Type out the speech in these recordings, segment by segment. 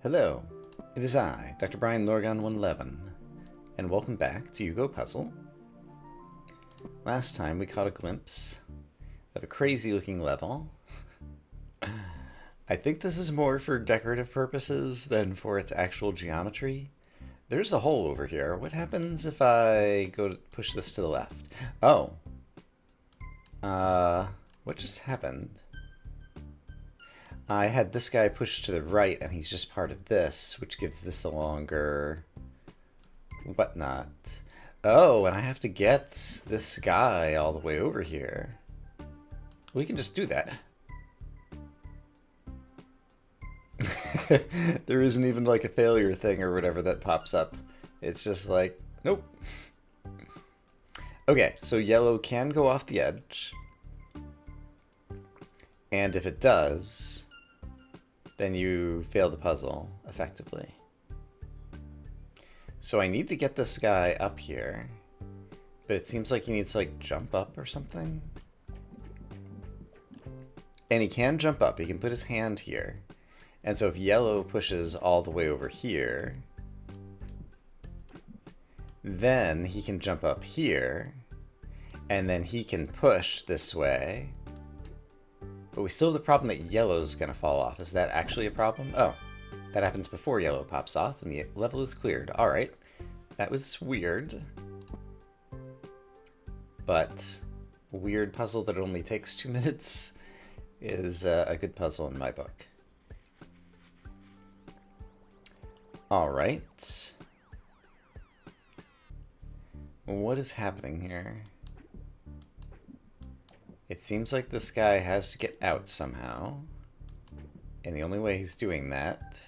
Hello, it is I, Dr. Brian Lorgon 111, and welcome back to Yugo Puzzle. Last time we caught a glimpse of a crazy looking level. I think this is more for decorative purposes than for its actual geometry. There's a hole over here. What happens if I go to push this to the left? Oh. What just happened? I had this guy pushed to the right, and he's just part of this, which gives this a longer whatnot. Oh, and I have to get this guy all the way over here. We can just do that. There isn't even like a failure thing or whatever that pops up. It's just like, nope. Okay, so yellow can go off the edge. And if it does, then you fail the puzzle effectively. So I need to get this guy up here, but it seems like he needs to like jump up or something. And he can jump up, he can put his hand here. And so if yellow pushes all the way over here, then he can jump up here, and then he can push this way. But we still have the problem that yellow's gonna fall off. Is that actually a problem? Oh, that happens before yellow pops off and the level is cleared. All right, that was weird. But a weird puzzle that only takes 2 minutes is a good puzzle in my book. All right. What is happening here? It seems like this guy has to get out somehow. And the only way he's doing that...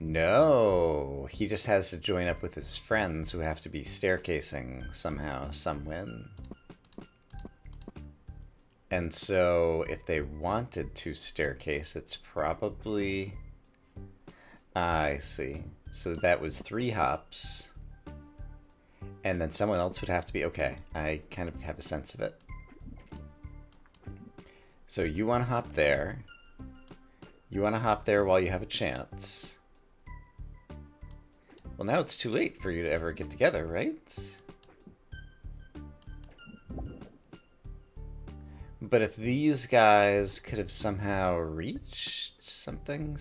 No! He just has to join up with his friends who have to be staircasing somehow, somewhen. And so, if they wanted to staircase, it's probably... I see. So that was 3 hops. And then someone else would have to be... Okay, I kind of have a sense of it. So you want to hop there. You want to hop there while you have a chance. Well, now it's too late for you to ever get together, right? But if these guys could have somehow reached something...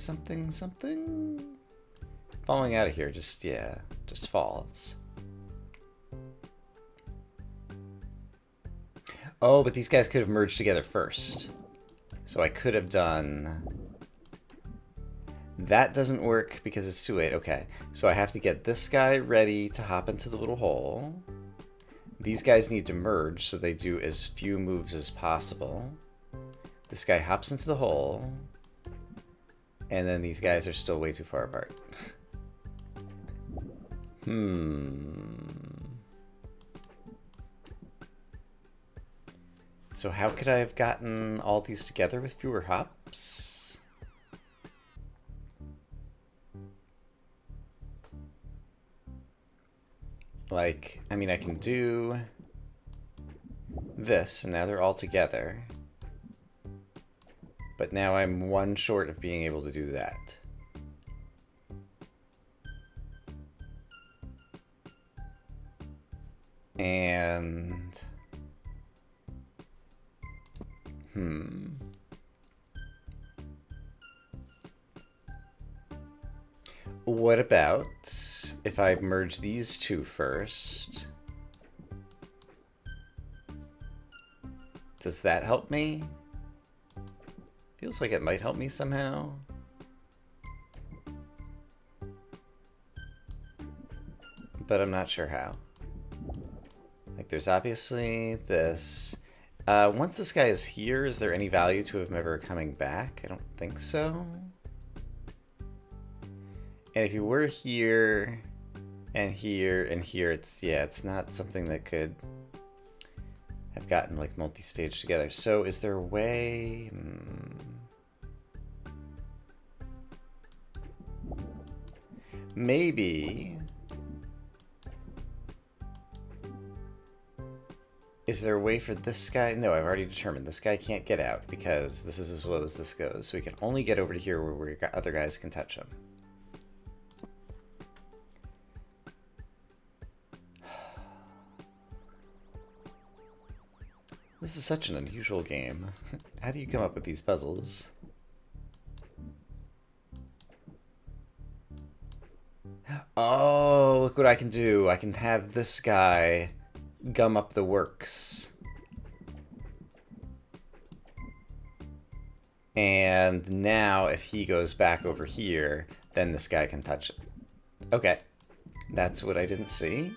Falling out of here just, yeah, just falls. Oh, but these guys could have merged together first. So I could have done... That doesn't work because it's too late. Okay, so I have to get this guy ready to hop into the little hole. These guys need to merge so they do as few moves as possible. This guy hops into the hole. And then these guys are still way too far apart. So how could I have gotten all these together with fewer hops? Like, I mean, I can do this, and now they're all together. But now I'm 1 short of being able to do that. And... What about if I merge these 2 first? Does that help me? Feels like it might help me somehow. But I'm not sure how. Like, there's obviously this. Once this guy is here, is there any value to him ever coming back? I don't think so. And if you were here, and here, and here, it's, yeah, it's not something that could have gotten, like, multi-stage together. So is there a way... Maybe... Is there a way for this guy? No, I've already determined this guy can't get out because this is as low as this goes. So he can only get over to here where other guys can touch him. This is such an unusual game. How do you come up with these puzzles? Oh, look what I can do. I can have this guy gum up the works. And now if he goes back over here, then this guy can touch it. Okay, that's what I didn't see.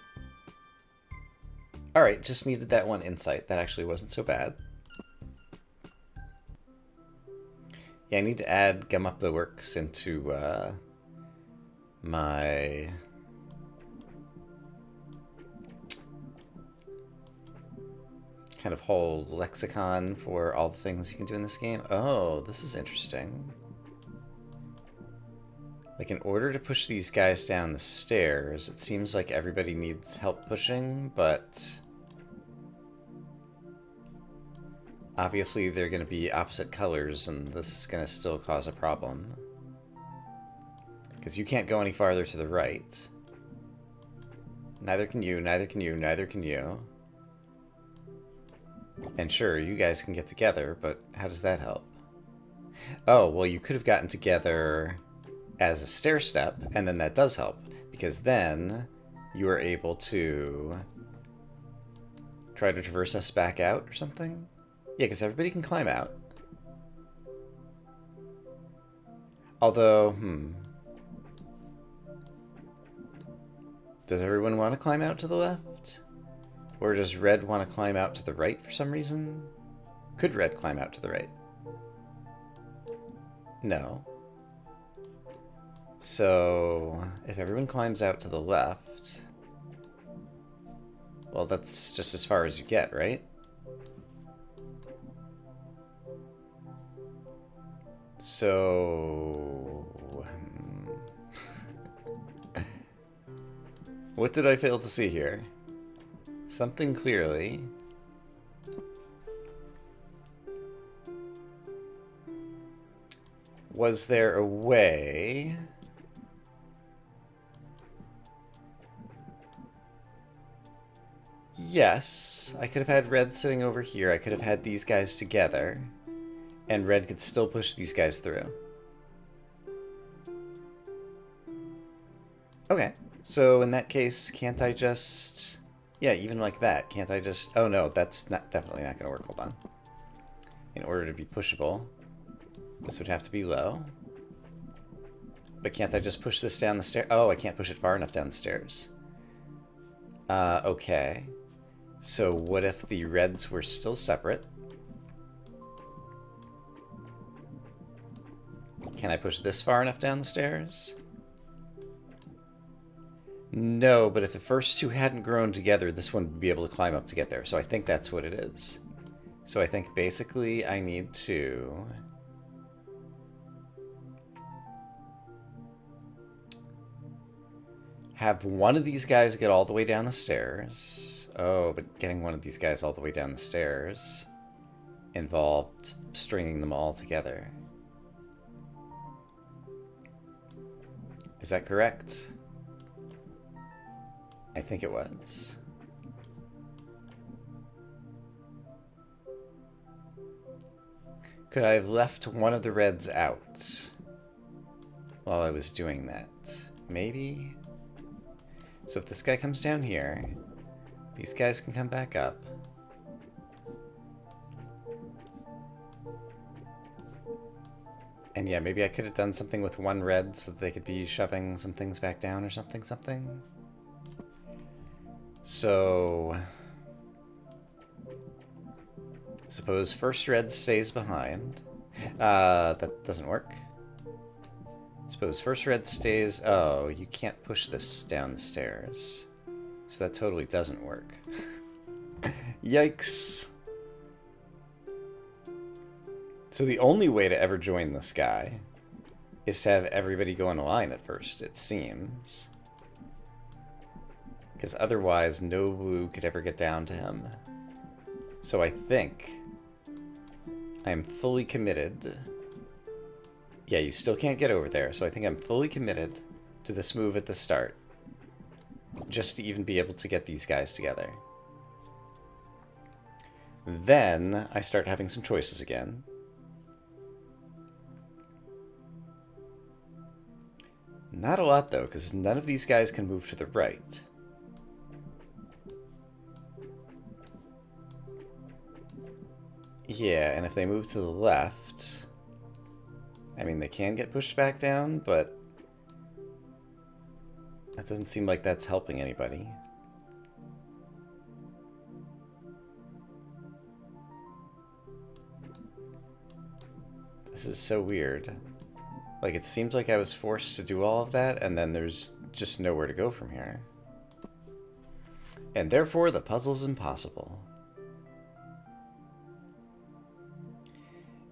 Alright, just needed that one insight. That actually wasn't so bad. Yeah, I need to add gum up the works into my kind of whole lexicon for all the things you can do in this game. Oh, this is interesting. Like, in order to push these guys down the stairs, it seems like everybody needs help pushing, but obviously they're going to be opposite colors, and this is going to still cause a problem. Because you can't go any farther to the right. Neither can you, neither can you, neither can you. And sure, you guys can get together, but how does that help? Oh, well, you could have gotten together as a stair step, and then that does help, because then you are able to try to traverse us back out or something? Yeah, because everybody can climb out. Although, does everyone want to climb out to the left? Or does red want to climb out to the right for some reason? Could red climb out to the right? No. So, if everyone climbs out to the left, well, that's just as far as you get, right? So, what did I fail to see here? Something clearly. Was there a way? Yes, I could have had red sitting over here. I could have had these guys together, and red could still push these guys through. Okay, so in that case, can't I just... Yeah, even like that, can't I just... Oh no, that's definitely not going to work. Hold on. In order to be pushable, this would have to be low. But can't I just push this down the stairs? Oh, I can't push it far enough down the stairs. Okay. So what if the reds were still separate? Can I push this far enough down the stairs? No, but if the first two hadn't grown together, this one would be able to climb up to get there. So I think that's what it is. So I think basically I need to... have one of these guys get all the way down the stairs. Oh, but getting one of these guys all the way down the stairs involved stringing them all together. Is that correct? I think it was. Could I have left one of the reds out while I was doing that? Maybe? So if this guy comes down here, these guys can come back up. And yeah, maybe I could have done something with one red so that they could be shoving some things back down or something. So, suppose first red stays behind. That doesn't work. Suppose first red stays... Oh, you can't push this down the stairs. So that totally doesn't work. Yikes. So the only way to ever join this guy is to have everybody go in a line at first, it seems. Because otherwise, no blue could ever get down to him. So I think I am fully committed. Yeah, you still can't get over there, so I think I'm fully committed to this move at the start. Just to even be able to get these guys together. Then I start having some choices again. Not a lot, though, because none of these guys can move to the right. Yeah, and if they move to the left... I mean, they can get pushed back down, but... that doesn't seem like that's helping anybody. This is so weird. Like, it seems like I was forced to do all of that, and then there's just nowhere to go from here. And therefore, the puzzle's impossible.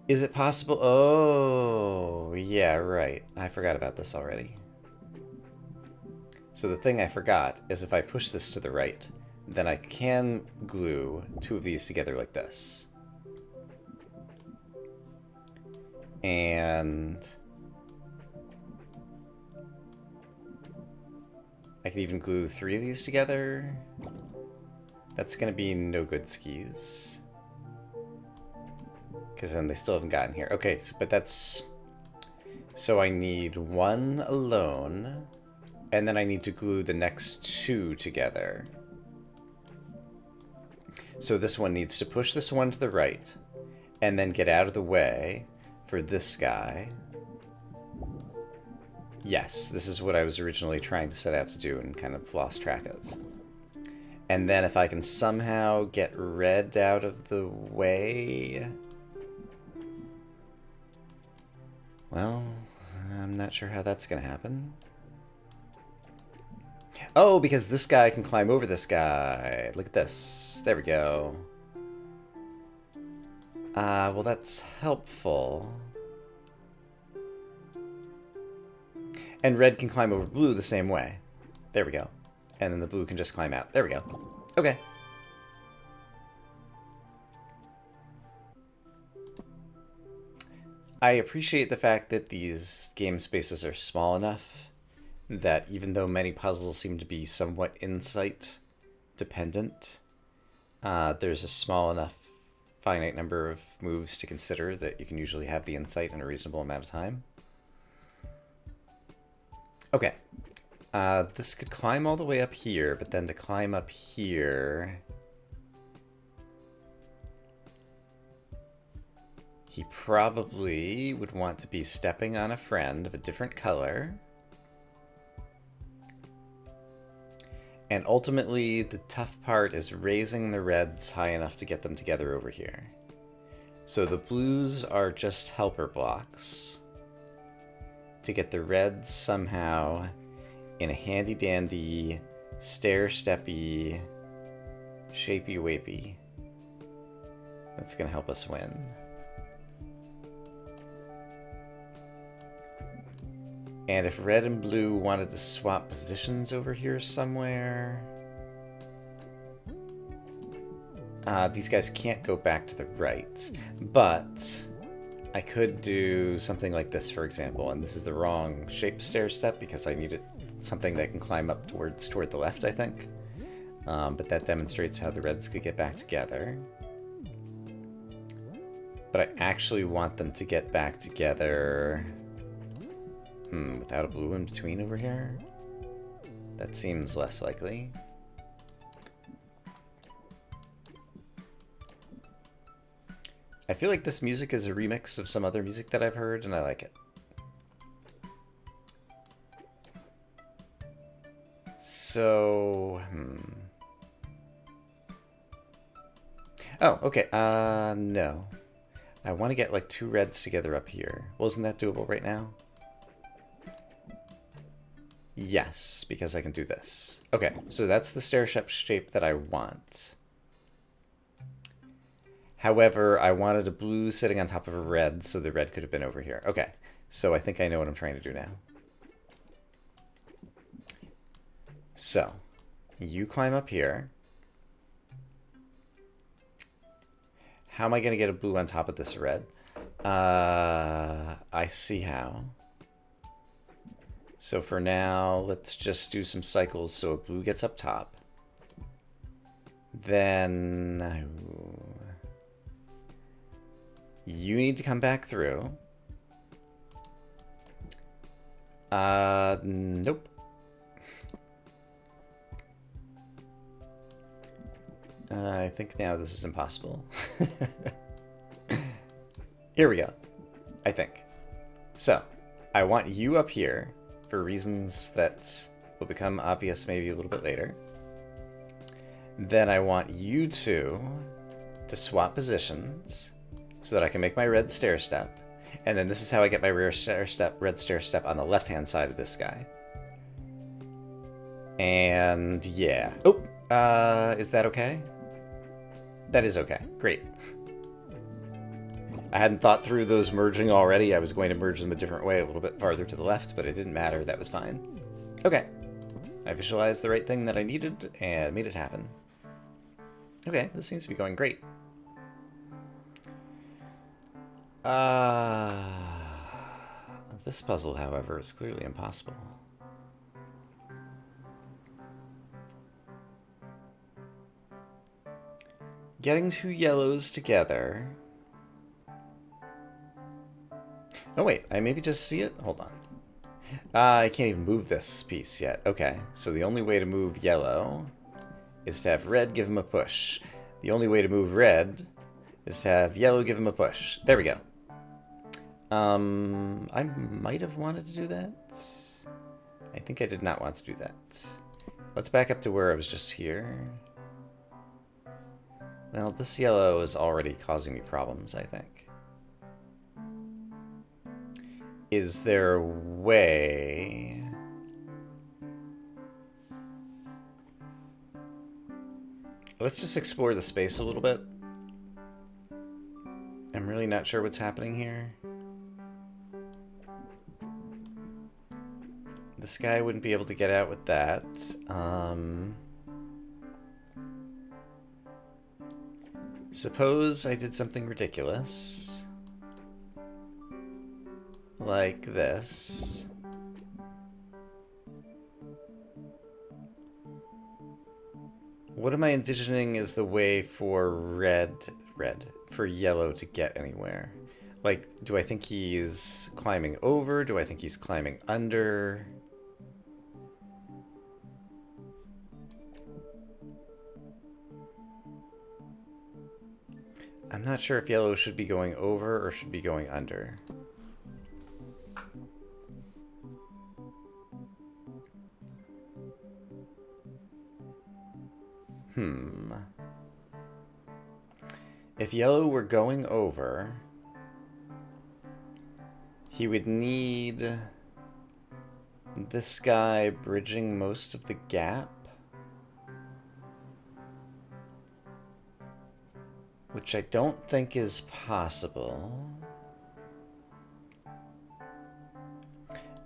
Is it possible? Oh, yeah, right. I forgot about this already. So the thing I forgot is if I push this to the right, then I can glue two of these together like this. And I can even glue three of these together. That's gonna be no good skis. Because then they still haven't gotten here. Okay, so, but that's... so I need one alone, and then I need to glue the next two together. So this one needs to push this one to the right, and then get out of the way for this guy. Yes, this is what I was originally trying to set out to do and kind of lost track of. And then if I can somehow get red out of the way... well, I'm not sure how that's going to happen. Oh, because this guy can climb over this guy. Look at this. There we go. Well, that's helpful. And red can climb over blue the same way. There we go. And then the blue can just climb out. There we go. Okay. I appreciate the fact that these game spaces are small enough that even though many puzzles seem to be somewhat insight dependent, there's a small enough finite number of moves to consider that you can usually have the insight in a reasonable amount of time. Okay. This could climb all the way up here, but then to climb up here... he probably would want to be stepping on a friend of a different color. And ultimately, the tough part is raising the reds high enough to get them together over here. So the blues are just helper blocks to get the reds somehow in a handy-dandy, stair-steppy, shapey-wapey. That's going to help us win. And if red and blue wanted to swap positions over here somewhere... these guys can't go back to the right, but I could do something like this, for example, and this is the wrong shape stair step because I needed something that can climb up toward the left, I think. But that demonstrates how the reds could get back together. But I actually want them to get back together... without a blue in between over here? That seems less likely. I feel like this music is a remix of some other music that I've heard, and I like it. So, oh, okay, no. I want to get like two reds together up here. Well, isn't that doable right now? Yes, because I can do this. Okay, so that's the stair shape that I want. However, I wanted a blue sitting on top of a red, so the red could have been over here. Okay, so I think I know what I'm trying to do now. So, you climb up here. How am I going to get a blue on top of this red? I see how. So for now, let's just do some cycles so a blue gets up top. Then you need to come back through. Nope. I think now this is impossible. Here we go. I think. So, I want you up here for reasons that will become obvious maybe a little bit later. Then I want you two to swap positions so that I can make my red stair step. And then this is how I get my red stair step on the left-hand side of this guy. And yeah. Oh, is that okay? That is okay. Great. I hadn't thought through those merging already. I was going to merge them a different way, a little bit farther to the left, but it didn't matter. That was fine. Okay. I visualized the right thing that I needed and made it happen. Okay, this seems to be going great. This puzzle, however, is clearly impossible. Getting two yellows together. Oh wait, I maybe just see it? Hold on. I can't even move this piece yet. Okay, so the only way to move yellow is to have red give him a push. The only way to move red is to have yellow give him a push. There we go. I might have wanted to do that. I think I did not want to do that. Let's back up to where I was just here. Well, this yellow is already causing me problems, I think. Is there a way... Let's just explore the space a little bit. I'm really not sure what's happening here. This guy wouldn't be able to get out with that. Suppose I did something ridiculous. Like this. What am I envisioning is the way for for yellow to get anywhere? Like, do I think he's climbing over? Do I think he's climbing under? I'm not sure if yellow should be going over or should be going under. If yellow were going over, he would need this guy bridging most of the gap, which I don't think is possible.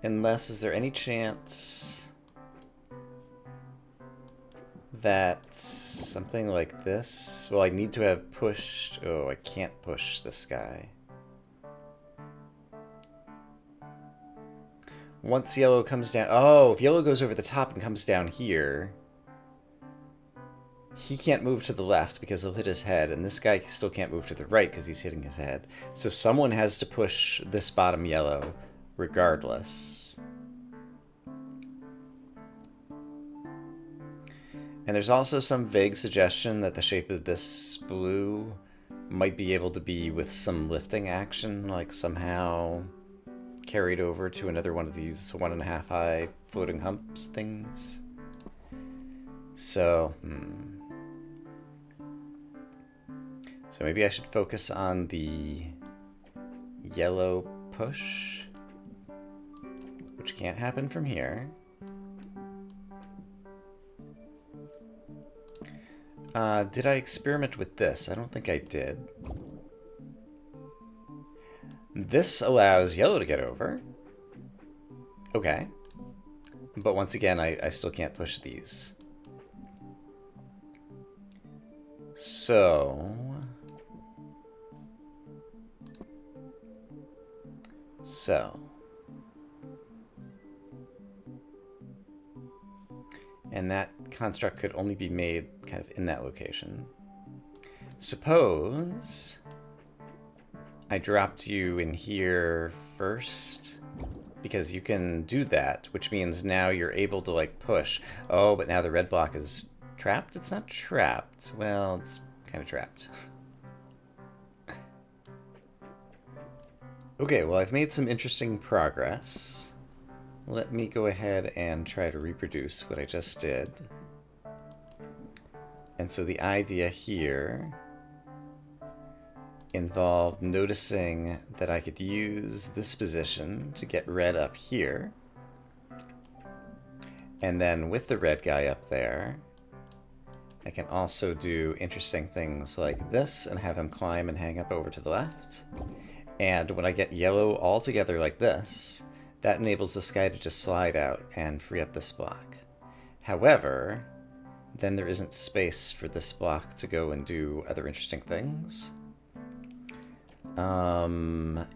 Unless, is there any chance that something like this... Well, I need to have pushed... Oh, I can't push this guy. Once yellow comes down... Oh, if yellow goes over the top and comes down here... He can't move to the left because he'll hit his head, and this guy still can't move to the right because he's hitting his head. So someone has to push this bottom yellow regardless. And there's also some vague suggestion that the shape of this blue might be able to be with some lifting action, like somehow carried over to another one of these 1.5 high floating humps things. So, So maybe I should focus on the yellow push, which can't happen from here. Did I experiment with this? I don't think I did. This allows yellow to get over. Okay. But once again, I still can't push these. So... So. And that construct could only be made kind of in that location. Suppose I dropped you in here first, because you can do that, which means now you're able to, like, push. Oh, but now the red block is trapped? It's not trapped. Well, it's kind of trapped. Okay, well, I've made some interesting progress. Let me go ahead and try to reproduce what I just did. And so the idea here involved noticing that I could use this position to get red up here. And then with the red guy up there, I can also do interesting things like this and have him climb and hang up over to the left. And when I get yellow all together like this, that enables this guy to just slide out and free up this block. However, then there isn't space for this block to go and do other interesting things.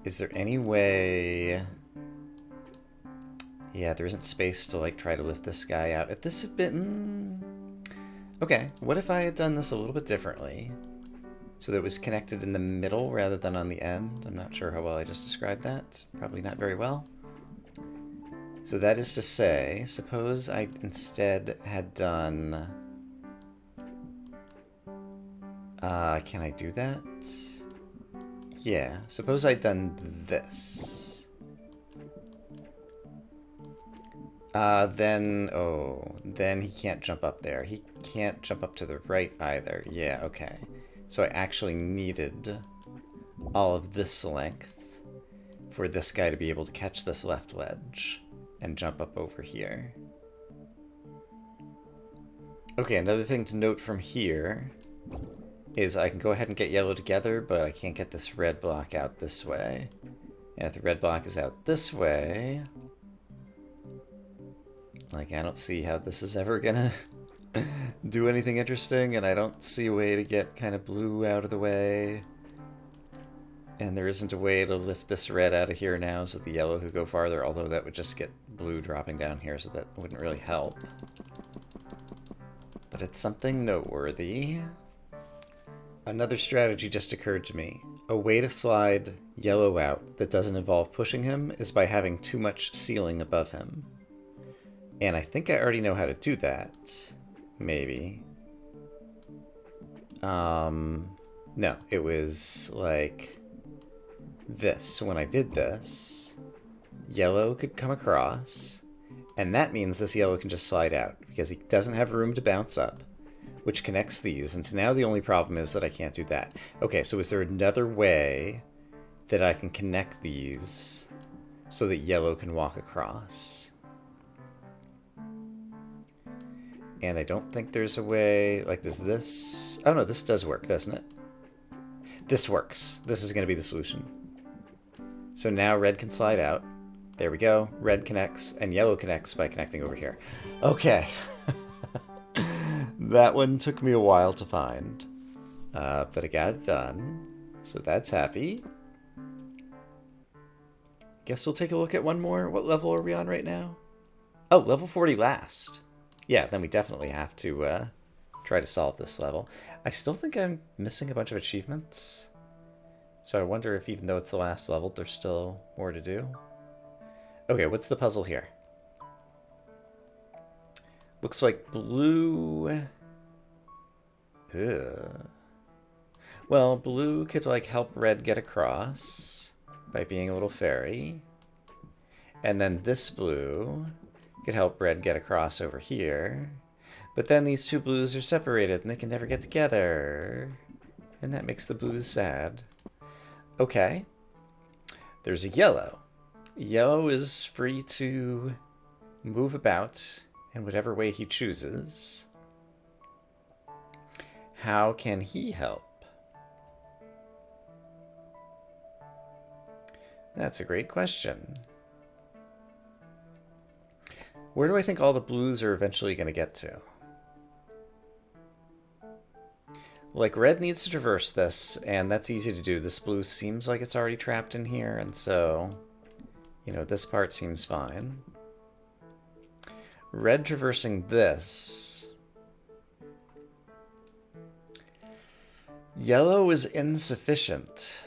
Is there any way... Yeah, there isn't space to, like, try to lift this guy out. If this had been... Okay, what if I had done this a little bit differently? So that it was connected in the middle rather than on the end. I'm not sure how well I just described that. Probably not very well. So that is to say, suppose I instead had done... can I do that? Yeah, suppose I'd done this. Then he can't jump up there. He can't jump up to the right either. Yeah, okay. So I actually needed all of this length for this guy to be able to catch this left ledge and jump up over here. Okay, another thing to note from here is I can go ahead and get yellow together, but I can't get this red block out this way. And if the red block is out this way, like, I don't see how this is ever gonna do anything interesting, and I don't see a way to get kind of blue out of the way. And there isn't a way to lift this red out of here now so the yellow could go farther, although that would just get blue dropping down here, so that wouldn't really help. But it's something noteworthy. Another strategy just occurred to me. A way to slide yellow out that doesn't involve pushing him is by having too much ceiling above him. And I think I already know how to do that. Maybe. No, it was like this. When I did this, yellow could come across, and that means this yellow can just slide out because he doesn't have room to bounce up, which connects these. And so now the only problem is that I can't do that. Okay, so is there another way that I can connect these so that yellow can walk across? And I don't think there's a way, like, does this... Oh no, this does work, doesn't it? This works. This is going to be the solution. So now red can slide out. There we go. Red connects, and yellow connects by connecting over here. Okay. That one took me a while to find. But I got it done. So that's happy. Guess we'll take a look at one more. What level are we on right now? Oh, level 40 last. Yeah, then we definitely have to try to solve this level. I still think I'm missing a bunch of achievements. So I wonder if even though it's the last level, there's still more to do. Okay, what's the puzzle here? Looks like blue... Ugh. Well, blue could, like, help red get across by being a little fairy. And then this blue could help red get across over here. But then these two blues are separated and they can never get together. And that makes the blues sad. Okay. There's a yellow. Yellow is free to move about in whatever way he chooses. How can he help? That's a great question. Where do I think all the blues are eventually going to get to? Like, red needs to traverse this, and that's easy to do. This blue seems like it's already trapped in here, and so You know, this part seems fine. Red traversing this. Yellow is insufficient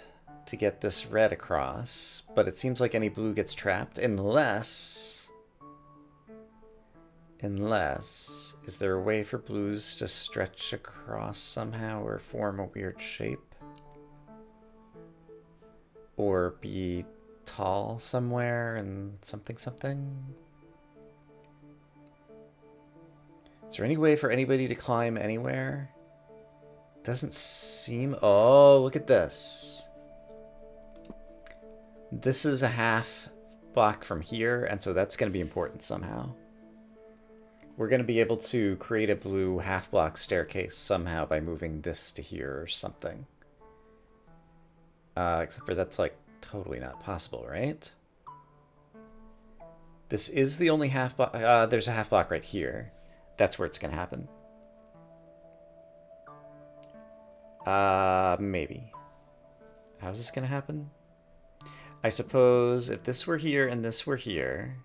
to get this red across, but it seems like any blue gets trapped unless... Is there a way for blues to stretch across somehow or form a weird shape? Or be tall somewhere and something something? Is there any way for anybody to climb anywhere? Doesn't seem... Oh, look at this. This is a half block from here, and so that's going to be important somehow. We're going to be able to create a blue half block staircase somehow by moving this to here or something. Except for that's like totally not possible, right? This is the only half block. There's a half block right here. That's where it's going to happen. Maybe. How's this gonna happen? I suppose if this were here and this were here...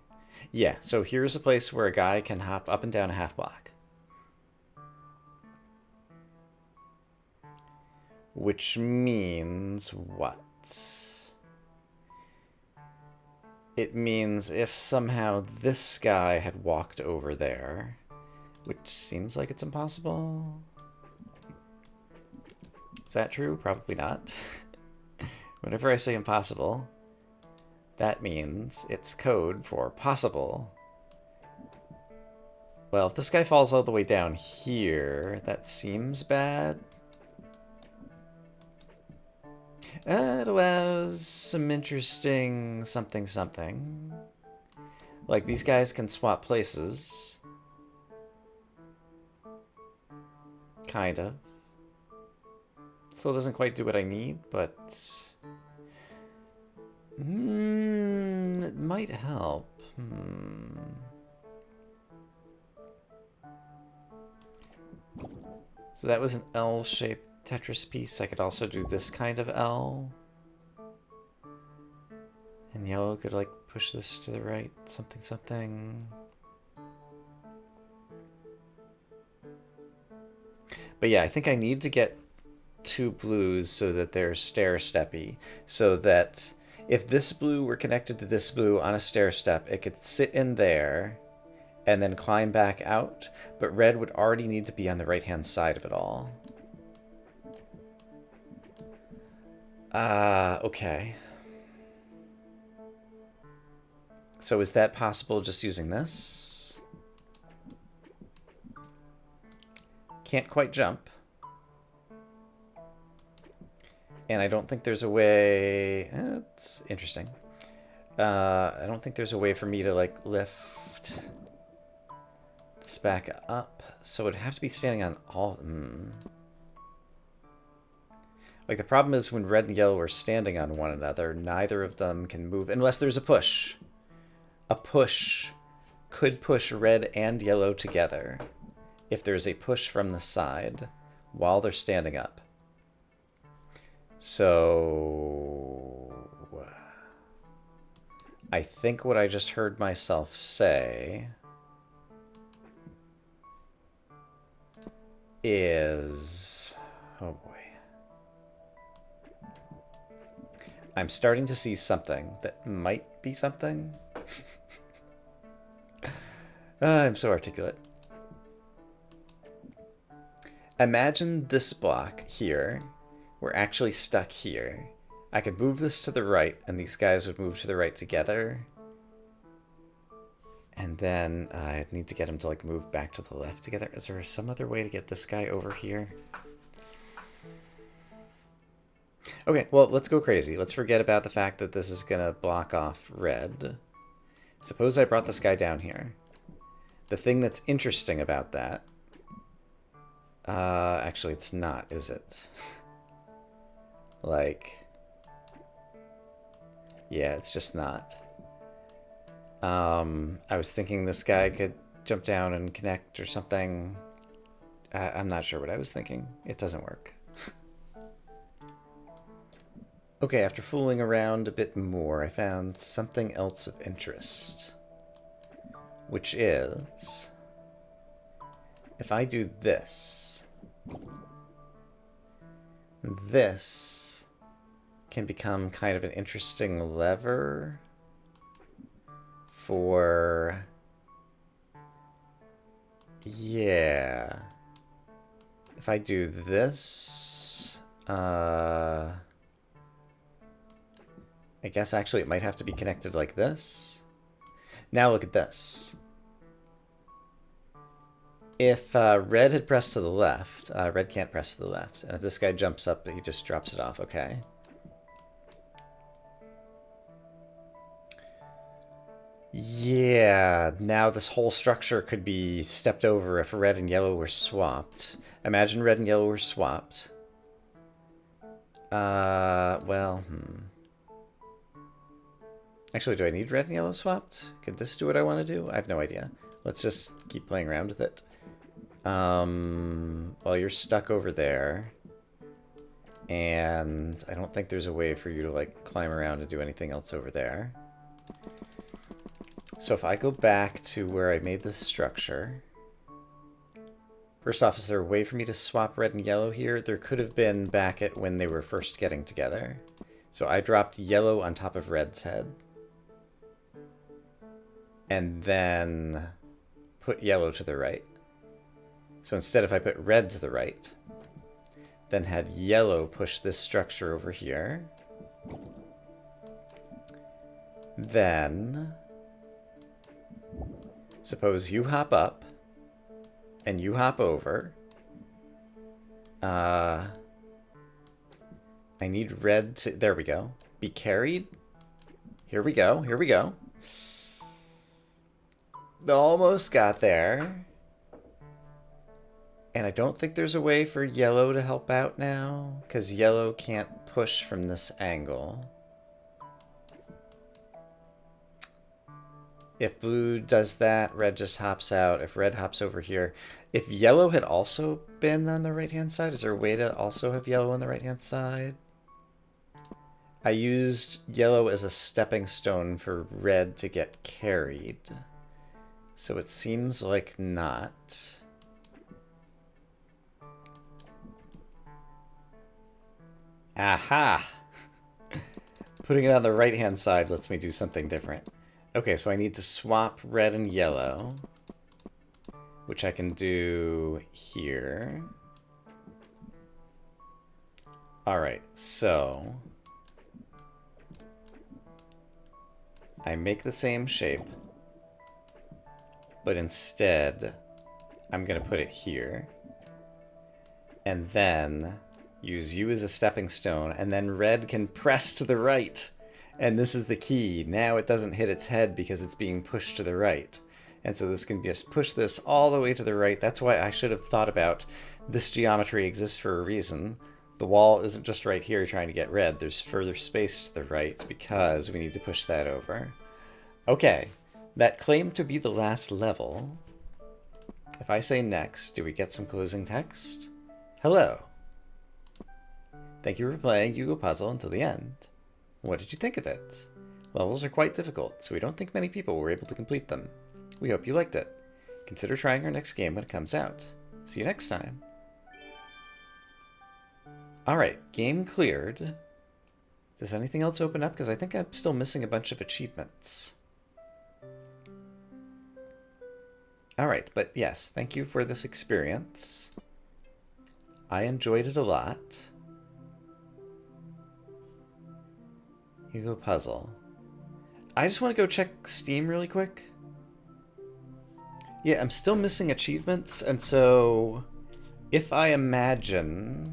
Yeah, so here's a place where a guy can hop up and down a half block. Which means what? It means if somehow this guy had walked over there, which seems like it's impossible... Is that true? Probably not. Whenever I say impossible, that means it's code for possible. Well, if this guy falls all the way down here, that seems bad. It allows some interesting something something. Like these guys can swap places. Kind of. Still doesn't quite do what I need, but it might help. So that was an L-shaped Tetris piece. I could also do this kind of L. And yellow could like push this to the right, something, something. But yeah, I think I need to get two blues so that they're stair-steppy, so that if this blue were connected to this blue on a stair step, it could sit in there and then climb back out, but red would already need to be on the right-hand side of it all. Okay. So is that possible just using this? Can't quite jump. And I don't think there's a way... It's interesting. I don't think there's a way for me to, like, lift this back up. So it'd have to be standing on all... Like, the problem is when red and yellow are standing on one another, neither of them can move unless there's a push. A push could push red and yellow together if there's a push from the side while they're standing up. So I think what I just heard myself say is, oh boy, I'm starting to see something that might be something. I'm so articulate. Imagine this block here. We're actually stuck here. I could move this to the right, and these guys would move to the right together. And then I'd need to get him to like move back to the left together. Is there some other way to get this guy over here? Okay, well, let's go crazy. Let's forget about the fact that this is gonna block off red. Suppose I brought this guy down here. The thing that's interesting about that... actually, it's not, is it? Like... Yeah, it's just not. I was thinking this guy could jump down and connect or something. I'm not sure what I was thinking. It doesn't work. Okay, after fooling around a bit more, I found something else of interest. Which is, if I do this, this can become kind of an interesting lever for, yeah. If I do this, I guess actually it might have to be connected like this. Now look at this. If red had pressed to the left, red can't press to the left. And if this guy jumps up, he just drops it off. Okay. Yeah, now this whole structure could be stepped over if red and yellow were swapped. Imagine red and yellow were swapped. Actually, do I need red and yellow swapped? Could this do what I want to do? I have no idea. Let's just keep playing around with it. Well, you're stuck over there. And I don't think there's a way for you to, like, climb around and do anything else over there. So if I go back to where I made this structure... First off, is there a way for me to swap red and yellow here? There could have been back at when they were first getting together. So I dropped yellow on top of red's head. And then put yellow to the right. So instead, if I put red to the right, then had yellow push this structure over here, then suppose you hop up and you hop over. I need red to, there we go, be carried. Here we go, here we go. Almost got there. And I don't think there's a way for yellow to help out now, because yellow can't push from this angle. If blue does that, red just hops out. If red hops over here. If yellow had also been on the right-hand side, is there a way to also have yellow on the right-hand side? I used yellow as a stepping stone for red to get carried. So it seems like not. Aha! Putting it on the right-hand side lets me do something different. Okay, so I need to swap red and yellow, which I can do here. Alright, so I make the same shape, but instead I'm going to put it here, and then use you as a stepping stone, and then red can press to the right. And this is the key. Now it doesn't hit its head because it's being pushed to the right. And so this can just push this all the way to the right. That's why I should have thought about this geometry exists for a reason. The wall isn't just right here trying to get red. There's further space to the right because we need to push that over. Okay, that claimed to be the last level. If I say next, do we get some closing text? Hello. Thank you for playing Yugo Puzzle until the end. What did you think of it? Levels are quite difficult, so we don't think many people were able to complete them. We hope you liked it. Consider trying our next game when it comes out. See you next time. Alright, game cleared. Does anything else open up? Because I think I'm still missing a bunch of achievements. Alright, but yes, thank you for this experience. I enjoyed it a lot. Yugo Puzzle. I just want to go check Steam really quick. Yeah, I'm still missing achievements, and so if I imagine,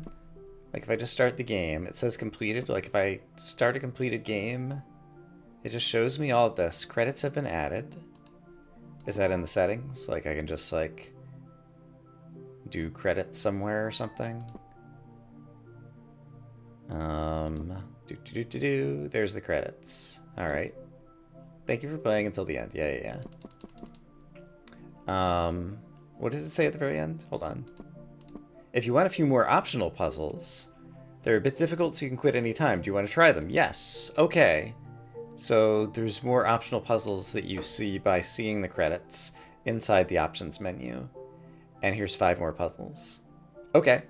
like if I just start the game, it says completed. Like if I start a completed game, it just shows me all of this. Credits have been added. Is that in the settings? Like I can just like do credits somewhere or something? There's the credits. Alright. Thank you for playing until the end. Yeah. What did it say at the very end? Hold on. If you want a few more optional puzzles, They're a bit difficult, so you can quit any time. Do you want to try them? Yes. Okay. So there's more optional puzzles that you see by seeing the credits inside the options menu. And here's 5 more puzzles. Okay.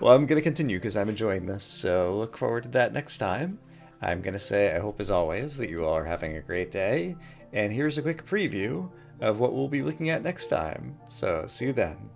Well, I'm going to continue because I'm enjoying this, so look forward to that next time. I'm going to say I hope, as always, that you all are having a great day. And here's a quick preview of what we'll be looking at next time. So see you then.